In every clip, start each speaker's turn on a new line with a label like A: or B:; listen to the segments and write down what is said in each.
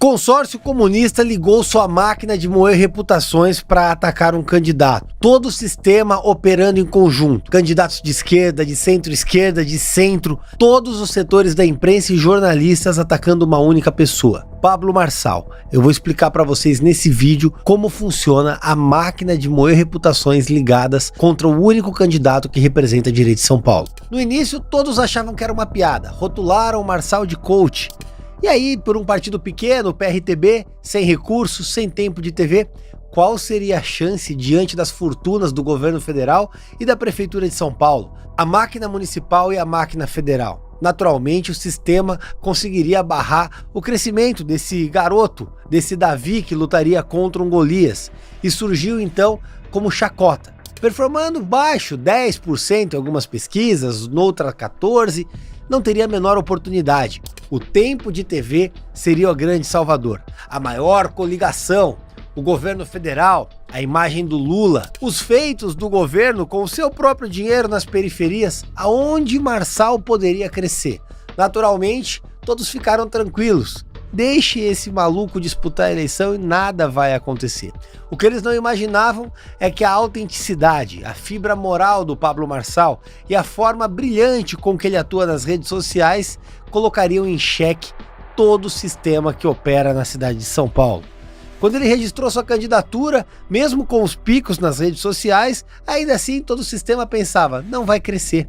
A: consórcio comunista ligou sua máquina de moer reputações para atacar um candidato. Todo o sistema operando em conjunto. Candidatos de esquerda, de centro-esquerda, de centro, todos os setores da imprensa e jornalistas atacando uma única pessoa. Pablo Marçal. Eu vou explicar para vocês nesse vídeo como funciona a máquina de moer reputações ligadas contra o único candidato que representa a direita de São Paulo. No início, todos achavam que era uma piada. Rotularam o Marçal de coach. E aí, por um partido pequeno, o PRTB, sem recursos, sem tempo de TV, qual seria a chance diante das fortunas do governo federal e da prefeitura de São Paulo? A máquina municipal e a máquina federal. Naturalmente, o sistema conseguiria barrar o crescimento desse garoto, desse Davi que lutaria contra um Golias. E surgiu então como chacota, performando baixo, 10% em algumas pesquisas, noutra 14%, não teria a menor oportunidade. O tempo de TV seria o grande salvador. A maior coligação, o governo federal, a imagem do Lula, os feitos do governo com o seu próprio dinheiro nas periferias, aonde Marçal poderia crescer. Naturalmente, todos ficaram tranquilos. Deixe esse maluco disputar a eleição e nada vai acontecer. O que eles não imaginavam é que a autenticidade, a fibra moral do Pablo Marçal e a forma brilhante com que ele atua nas redes sociais colocariam em xeque todo o sistema que opera na cidade de São Paulo. Quando ele registrou sua candidatura, mesmo com os picos nas redes sociais, ainda assim todo o sistema pensava, não vai crescer.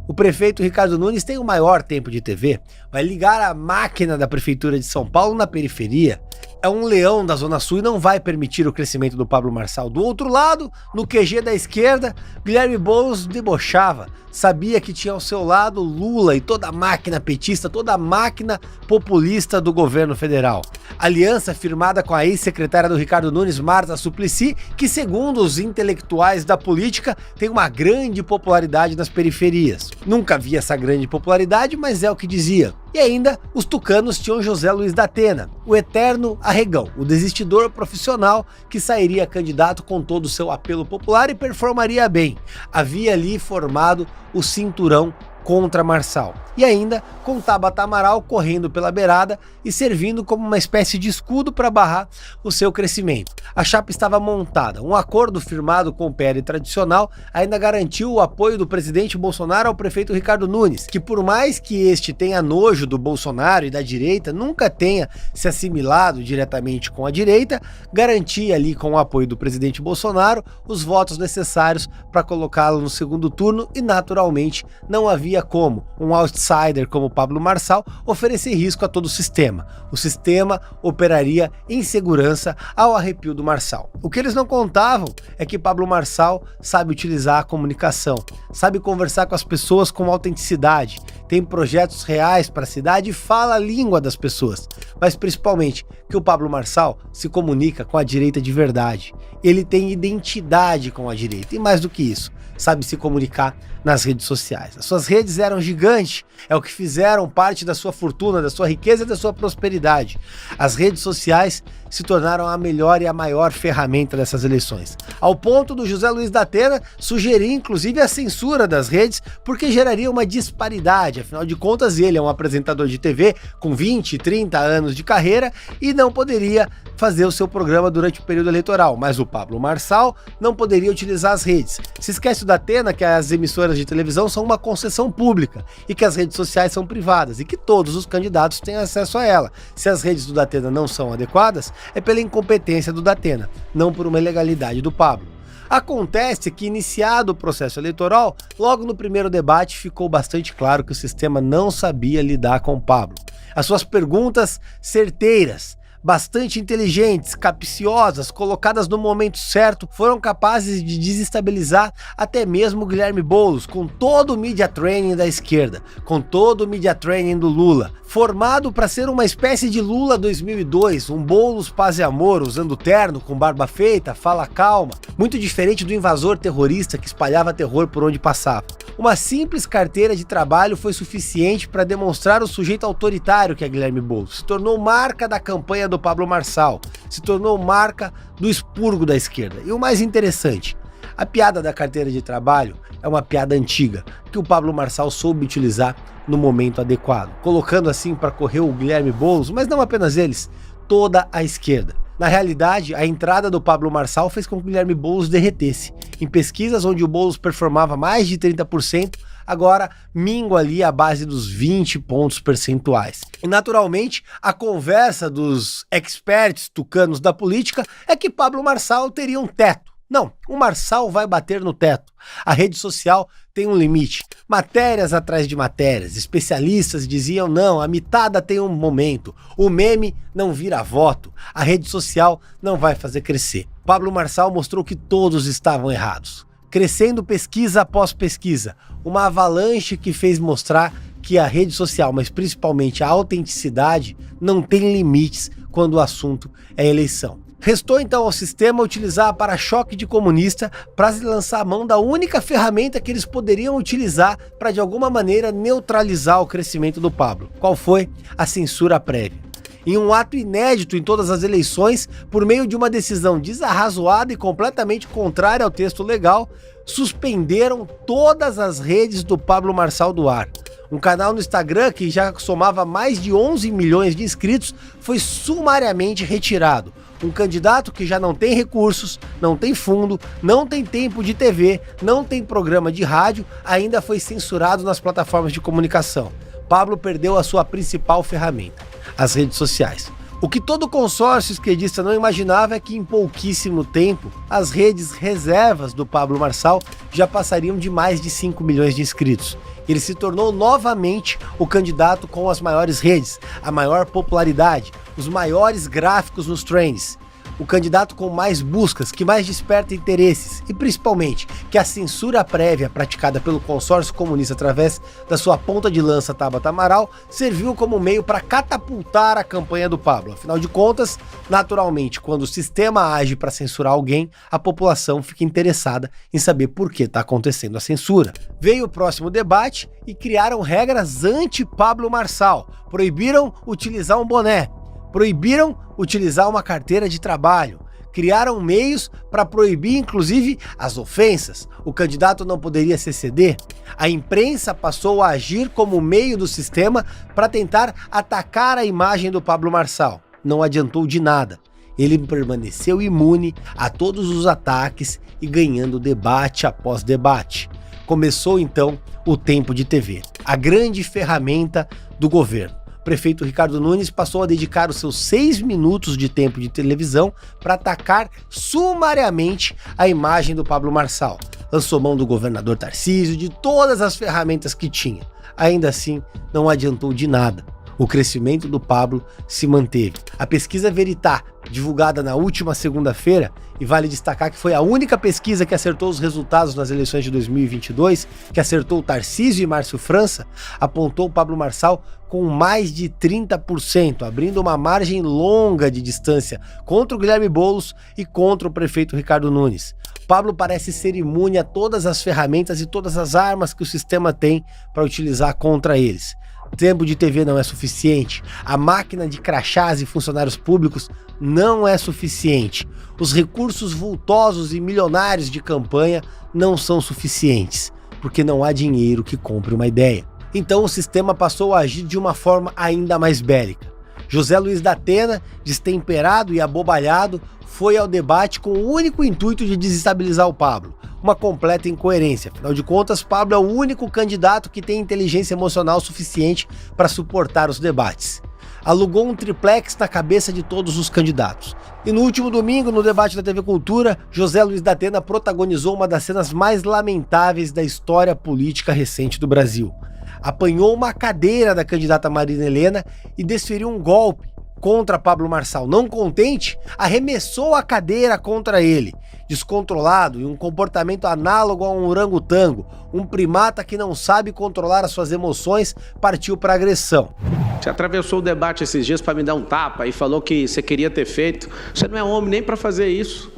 A: O prefeito Ricardo Nunes tem o maior tempo de TV, vai ligar a máquina da prefeitura de São Paulo na periferia. É um leão da Zona Sul e não vai permitir o crescimento do Pablo Marçal. Do outro lado, no QG da esquerda, Guilherme Boulos debochava. Sabia que tinha ao seu lado Lula e toda a máquina petista, toda a máquina populista do governo federal. Aliança firmada com a ex-secretária do Ricardo Nunes, Marta Suplicy, que segundo os intelectuais da política, tem uma grande popularidade nas periferias. Nunca vi essa grande popularidade, mas é o que dizia. E ainda, os tucanos tinham José Luiz da Atena, o eterno arregão, o desistidor profissional que sairia candidato com todo o seu apelo popular e performaria bem. Havia ali formado o cinturão contra Marçal. E ainda com Tabata Amaral correndo pela beirada e servindo como uma espécie de escudo para barrar o seu crescimento. A chapa estava montada, um acordo firmado com o PL tradicional ainda garantiu o apoio do presidente Bolsonaro ao prefeito Ricardo Nunes, que por mais que este tenha nojo do Bolsonaro e da direita, nunca tenha se assimilado diretamente com a direita, garantia ali com o apoio do presidente Bolsonaro os votos necessários para colocá-lo no segundo turno e naturalmente não havia como um outsider como Pablo Marçal oferecer risco a todo o sistema. O sistema operaria em segurança ao arrepio do Marçal. O que eles não contavam é que Pablo Marçal sabe utilizar a comunicação, sabe conversar com as pessoas com autenticidade, tem projetos reais para a cidade e fala a língua das pessoas, mas principalmente que o Pablo Marçal se comunica com a direita de verdade. Ele tem identidade com a direita e mais do que isso, sabe se comunicar nas redes sociais. As suas redes eram gigantes, é o que fizeram parte da sua fortuna, da sua riqueza e da sua prosperidade. As redes sociais se tornaram a melhor e a maior ferramenta dessas eleições, ao ponto do José Luiz da Atena sugerir inclusive a censura das redes, porque geraria uma disparidade, afinal de contas ele é um apresentador de TV com 20, 30 anos de carreira e não poderia fazer o seu programa durante o período eleitoral, mas o Pablo Marçal não poderia utilizar as redes. Se esquece da Atena que as emissoras de televisão são uma concessão pública e que as redes sociais são privadas e que todos os candidatos têm acesso a ela. Se as redes do Datena não são adequadas, é pela incompetência do Datena, não por uma ilegalidade do Pablo. Acontece que, iniciado o processo eleitoral, logo no primeiro debate ficou bastante claro que o sistema não sabia lidar com o Pablo. As suas perguntas certeiras, bastante inteligentes, capciosas, colocadas no momento certo, foram capazes de desestabilizar até mesmo Guilherme Boulos, com todo o media training da esquerda, com todo o media training do Lula, formado para ser uma espécie de Lula 2002, um Boulos paz e amor, usando terno, com barba feita, fala calma, muito diferente do invasor terrorista que espalhava terror por onde passava. Uma simples carteira de trabalho foi suficiente para demonstrar o sujeito autoritário que é Guilherme Boulos. Se tornou marca da campanha do Pablo Marçal, se tornou marca do expurgo da esquerda. E o mais interessante, a piada da carteira de trabalho é uma piada antiga, que o Pablo Marçal soube utilizar no momento adequado, colocando assim para correr o Guilherme Boulos, mas não apenas eles, toda a esquerda. Na realidade, a entrada do Pablo Marçal fez com que o Guilherme Boulos derretesse. Em pesquisas onde o Boulos performava mais de 30%, agora mingua ali a base dos 20 pontos percentuais. E naturalmente, a conversa dos experts tucanos da política é que Pablo Marçal teria um teto. Não, o Marçal vai bater no teto. A rede social tem um limite. Matérias atrás de matérias. Especialistas diziam, não, a mitada tem um momento. O meme não vira voto. A rede social não vai fazer crescer. Pablo Marçal mostrou que todos estavam errados. Crescendo pesquisa após pesquisa. Uma avalanche que fez mostrar que a rede social, mas principalmente a autenticidade, não tem limites quando o assunto é eleição. Restou então ao sistema utilizar para-choque de comunista para lançar a mão da única ferramenta que eles poderiam utilizar para de alguma maneira neutralizar o crescimento do Pablo. Qual foi? A censura prévia. Em um ato inédito em todas as eleições, por meio de uma decisão desarrazoada e completamente contrária ao texto legal, suspenderam todas as redes do Pablo Marçal do ar. Um canal no Instagram que já somava mais de 11 milhões de inscritos foi sumariamente retirado. Um candidato que já não tem recursos, não tem fundo, não tem tempo de TV, não tem programa de rádio, ainda foi censurado nas plataformas de comunicação. Pablo perdeu a sua principal ferramenta, as redes sociais. O que todo consórcio esquerdista não imaginava é que em pouquíssimo tempo, as redes reservas do Pablo Marçal já passariam de mais de 5 milhões de inscritos. Ele se tornou novamente o candidato com as maiores redes, a maior popularidade, os maiores gráficos nos trends. O candidato com mais buscas, que mais desperta interesses e principalmente que a censura prévia praticada pelo consórcio comunista através da sua ponta de lança Tabata Amaral serviu como meio para catapultar a campanha do Pablo. Afinal de contas, naturalmente, quando o sistema age para censurar alguém, a população fica interessada em saber por que está acontecendo a censura. Veio o próximo debate e criaram regras anti-Pablo Marçal, proibiram utilizar um boné, proibiram utilizar uma carteira de trabalho, criaram meios para proibir inclusive as ofensas. O candidato não poderia se exceder. A imprensa passou a agir como meio do sistema para tentar atacar a imagem do Pablo Marçal. Não adiantou de nada. Ele permaneceu imune a todos os ataques e ganhando debate após debate. Começou então o tempo de TV, a grande ferramenta do governo. O prefeito Ricardo Nunes passou a dedicar os seus 6 minutos de tempo de televisão para atacar sumariamente a imagem do Pablo Marçal. Lançou mão do governador Tarcísio, de todas as ferramentas que tinha. Ainda assim, não adiantou de nada. O crescimento do Pablo se manteve. A pesquisa Veritá, divulgada na última segunda-feira, e vale destacar que foi a única pesquisa que acertou os resultados nas eleições de 2022, que acertou Tarcísio e Márcio França, apontou o Pablo Marçal com mais de 30%, abrindo uma margem longa de distância contra o Guilherme Boulos e contra o prefeito Ricardo Nunes. Pablo parece ser imune a todas as ferramentas e todas as armas que o sistema tem para utilizar contra eles. Tempo de TV não é suficiente, a máquina de crachás e funcionários públicos não é suficiente, os recursos vultosos e milionários de campanha não são suficientes, porque não há dinheiro que compre uma ideia. Então o sistema passou a agir de uma forma ainda mais bélica. José Luiz da Atena, destemperado e abobalhado, foi ao debate com o único intuito de desestabilizar o Pablo. Uma completa incoerência. Afinal de contas, Pablo é o único candidato que tem inteligência emocional suficiente para suportar os debates. Alugou um triplex na cabeça de todos os candidatos. E no último domingo, no debate da TV Cultura, José Luiz da Atena protagonizou uma das cenas mais lamentáveis da história política recente do Brasil. Apanhou uma cadeira da candidata Marina Helena e desferiu um golpe contra Pablo Marçal. Não contente, arremessou a cadeira contra ele. Descontrolado e um comportamento análogo a um orangotango, um primata que não sabe controlar as suas emoções, partiu para agressão.
B: Você atravessou o debate esses dias para me dar um tapa e falou que você queria ter feito. Você não é homem nem para fazer isso.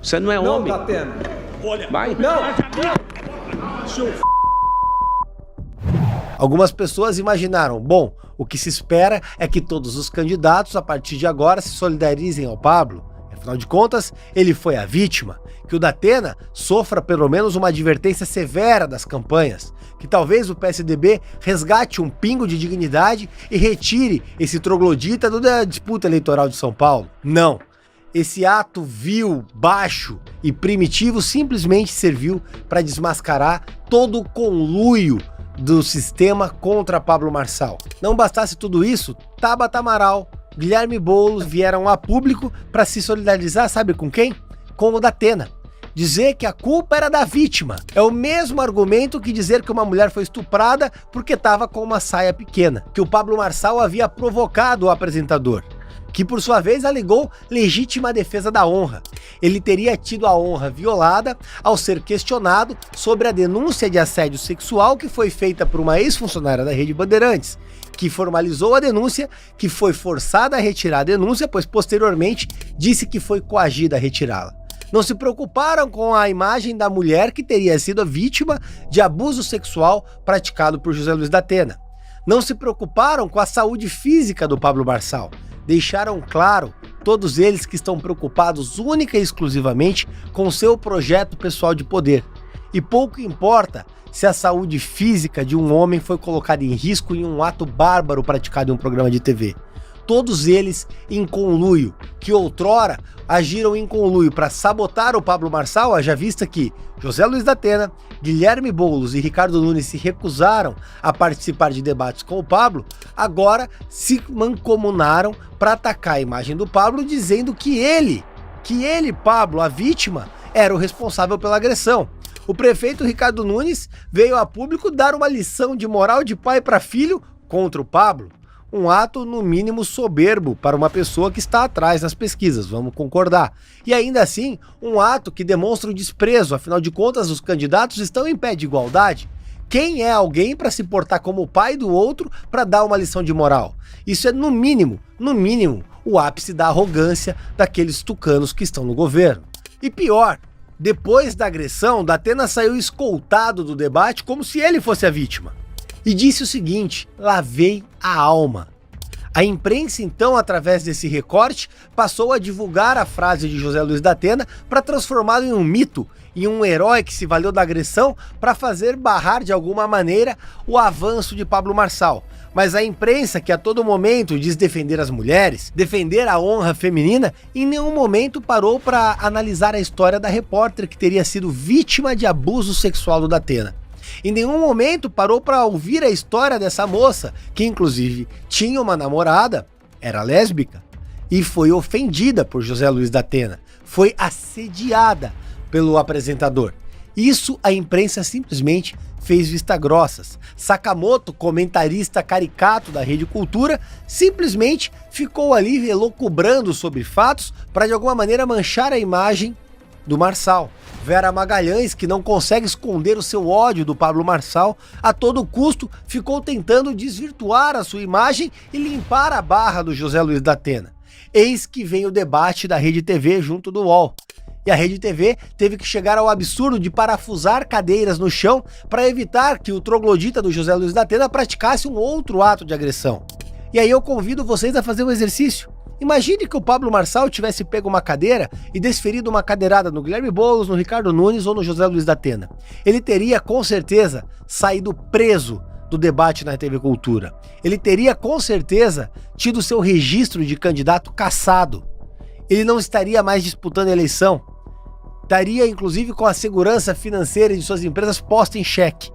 B: Você não é homem.
C: Não, Datena.
B: Olha. Vai.
C: Não.
A: Algumas pessoas imaginaram, bom, o que se espera é que todos os candidatos, a partir de agora, se solidarizem ao Pablo. Afinal de contas, ele foi a vítima. Que o Datena sofra pelo menos uma advertência severa das campanhas. Que talvez o PSDB resgate um pingo de dignidade e retire esse troglodita da disputa eleitoral de São Paulo. Não. Esse ato vil, baixo e primitivo simplesmente serviu para desmascarar todo o conluio do sistema contra Pablo Marçal. Não bastasse tudo isso, Tabata Amaral, Guilherme Boulos vieram a público para se solidarizar, sabe com quem? Com o Datena. Dizer que a culpa era da vítima. É o mesmo argumento que dizer que uma mulher foi estuprada porque estava com uma saia pequena. Que o Pablo Marçal havia provocado o apresentador. Que por sua vez alegou legítima defesa da honra. Ele teria tido a honra violada ao ser questionado sobre a denúncia de assédio sexual que foi feita por uma ex-funcionária da Rede Bandeirantes, que formalizou a denúncia, que foi forçada a retirar a denúncia, pois posteriormente disse que foi coagida a retirá-la. Não se preocuparam com a imagem da mulher que teria sido a vítima de abuso sexual praticado por José Luiz Datena. Não se preocuparam com a saúde física do Pablo Marçal. Deixaram claro, todos eles, que estão preocupados única e exclusivamente com seu projeto pessoal de poder. E pouco importa se a saúde física de um homem foi colocada em risco em um ato bárbaro praticado em um programa de TV. Todos eles em conluio, que outrora agiram em conluio para sabotar o Pablo Marçal, haja vista que José Luiz Datena, Guilherme Boulos e Ricardo Nunes se recusaram a participar de debates com o Pablo, agora se mancomunaram para atacar a imagem do Pablo, dizendo que ele, Pablo, a vítima, era o responsável pela agressão. O prefeito Ricardo Nunes veio a público dar uma lição de moral de pai para filho contra o Pablo. Um ato, no mínimo, soberbo para uma pessoa que está atrás das pesquisas, vamos concordar. E ainda assim, um ato que demonstra o desprezo, afinal de contas, os candidatos estão em pé de igualdade. Quem é alguém para se portar como o pai do outro para dar uma lição de moral? Isso é, no mínimo, o ápice da arrogância daqueles tucanos que estão no governo. E pior, depois da agressão, Datena saiu escoltado do debate como se ele fosse a vítima. E disse o seguinte: lavei a alma. A imprensa, então, através desse recorte, passou a divulgar a frase de José Luiz Datena para transformá-lo em um mito, em um herói que se valeu da agressão para fazer barrar de alguma maneira o avanço de Pablo Marçal. Mas a imprensa, que a todo momento diz defender as mulheres, defender a honra feminina, em nenhum momento parou para analisar a história da repórter que teria sido vítima de abuso sexual do Datena. Em nenhum momento parou para ouvir a história dessa moça, que inclusive tinha uma namorada, era lésbica, e foi ofendida por José Luiz Datena, foi assediada pelo apresentador. Isso a imprensa simplesmente fez vista grossas. Sakamoto, comentarista caricato da Rede Cultura, simplesmente ficou ali elucubrando sobre fatos para de alguma maneira manchar a imagem do Marçal. Vera Magalhães, que não consegue esconder o seu ódio do Pablo Marçal, a todo custo ficou tentando desvirtuar a sua imagem e limpar a barra do José Luiz Datena. Eis que vem o debate da Rede TV junto do UOL. E a Rede TV teve que chegar ao absurdo de parafusar cadeiras no chão para evitar que o troglodita do José Luiz Datena praticasse um outro ato de agressão. E aí eu convido vocês a fazer um exercício. Imagine que o Pablo Marçal tivesse pego uma cadeira e desferido uma cadeirada no Guilherme Boulos, no Ricardo Nunes ou no José Luiz Datena. Ele teria, com certeza, saído preso do debate na TV Cultura. Ele teria, com certeza, tido seu registro de candidato cassado. Ele não estaria mais disputando a eleição. Estaria, inclusive, com a segurança financeira de suas empresas posta em xeque.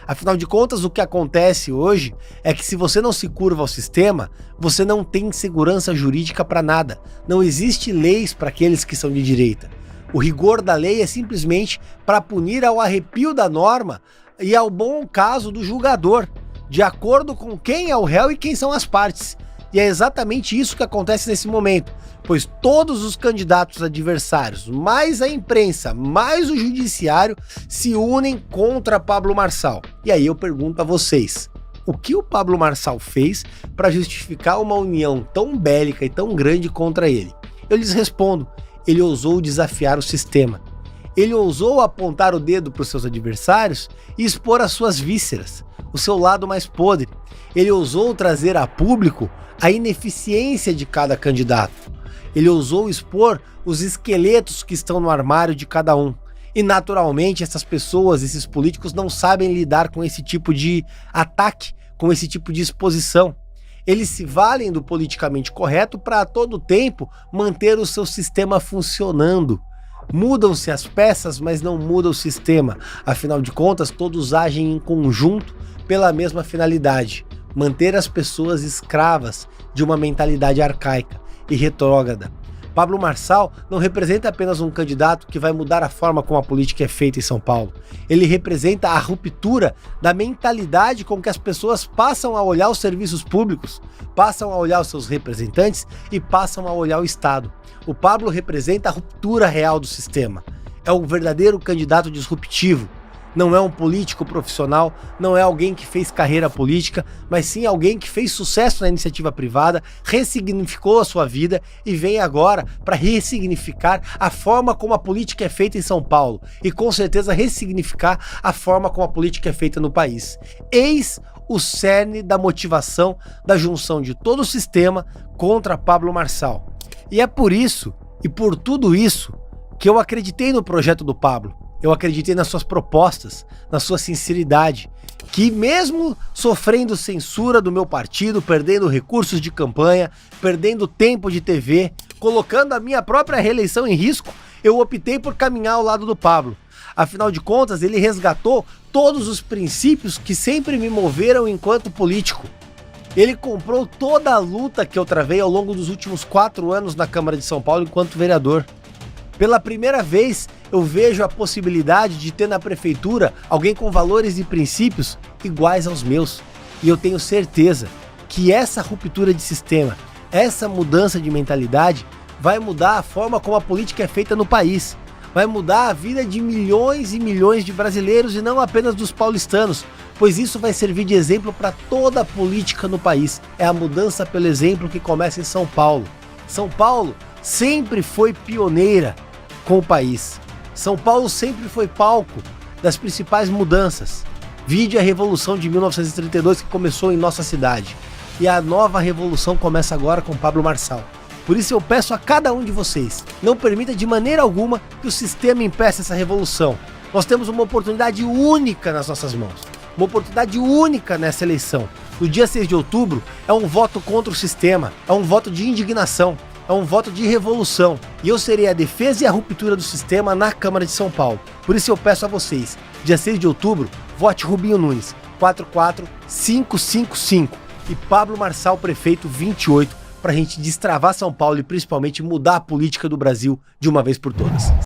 A: Afinal de contas, o que acontece hoje é que se você não se curva ao sistema, você não tem segurança jurídica para nada. Não existe leis para aqueles que são de direita. O rigor da lei é simplesmente para punir ao arrepio da norma e ao bom caso do julgador, de acordo com quem é o réu e quem são as partes. E é exatamente isso que acontece nesse momento, pois todos os candidatos adversários, mais a imprensa, mais o judiciário, se unem contra Pablo Marçal. E aí eu pergunto a vocês, o que o Pablo Marçal fez para justificar uma união tão bélica e tão grande contra ele? Eu lhes respondo, ele ousou desafiar o sistema. Ele ousou apontar o dedo para os seus adversários e expor as suas vísceras, o seu lado mais podre. Ele ousou trazer a público a ineficiência de cada candidato. Ele ousou expor os esqueletos que estão no armário de cada um. E naturalmente essas pessoas, esses políticos não sabem lidar com esse tipo de ataque, com esse tipo de exposição. Eles se valem do politicamente correto para a todo tempo manter o seu sistema funcionando. Mudam-se as peças, mas não muda o sistema. Afinal de contas, todos agem em conjunto pela mesma finalidade: manter as pessoas escravas de uma mentalidade arcaica e retrógrada. Pablo Marçal não representa apenas um candidato que vai mudar a forma como a política é feita em São Paulo. Ele representa a ruptura da mentalidade com que as pessoas passam a olhar os serviços públicos, passam a olhar os seus representantes e passam a olhar o Estado. O Pablo representa a ruptura real do sistema. É o verdadeiro candidato disruptivo. Não é um político profissional, não é alguém que fez carreira política, mas sim alguém que fez sucesso na iniciativa privada, ressignificou a sua vida e vem agora para ressignificar a forma como a política é feita em São Paulo e com certeza ressignificar a forma como a política é feita no país. Eis o cerne da motivação da junção de todo o sistema contra Pablo Marçal. E é por isso, e por tudo isso, que eu acreditei no projeto do Pablo. Eu acreditei nas suas propostas, na sua sinceridade, que mesmo sofrendo censura do meu partido, perdendo recursos de campanha, perdendo tempo de TV, colocando a minha própria reeleição em risco, eu optei por caminhar ao lado do Pablo. Afinal de contas, ele resgatou todos os princípios que sempre me moveram enquanto político. Ele comprou toda a luta que eu travei ao longo dos últimos 4 anos na Câmara de São Paulo enquanto vereador. Pela primeira vez, eu vejo a possibilidade de ter na prefeitura alguém com valores e princípios iguais aos meus. E eu tenho certeza que essa ruptura de sistema, essa mudança de mentalidade, vai mudar a forma como a política é feita no país. Vai mudar a vida de milhões e milhões de brasileiros e não apenas dos paulistanos, pois isso vai servir de exemplo para toda a política no país. É a mudança pelo exemplo que começa em São Paulo. São Paulo sempre foi pioneira com o país. São Paulo sempre foi palco das principais mudanças. Vide a Revolução de 1932 que começou em nossa cidade. E a nova revolução começa agora com Pablo Marçal. Por isso eu peço a cada um de vocês, não permita de maneira alguma que o sistema impeça essa revolução. Nós temos uma oportunidade única nas nossas mãos. Uma oportunidade única nessa eleição. No dia 6 de outubro é um voto contra o sistema, é um voto de indignação. É um voto de revolução, e eu serei a defesa e a ruptura do sistema na Câmara de São Paulo. Por isso eu peço a vocês, dia 6 de outubro, vote Rubinho Nunes, 44555, e Pablo Marçal, prefeito, 28, para a gente destravar São Paulo e principalmente mudar a política do Brasil de uma vez por todas.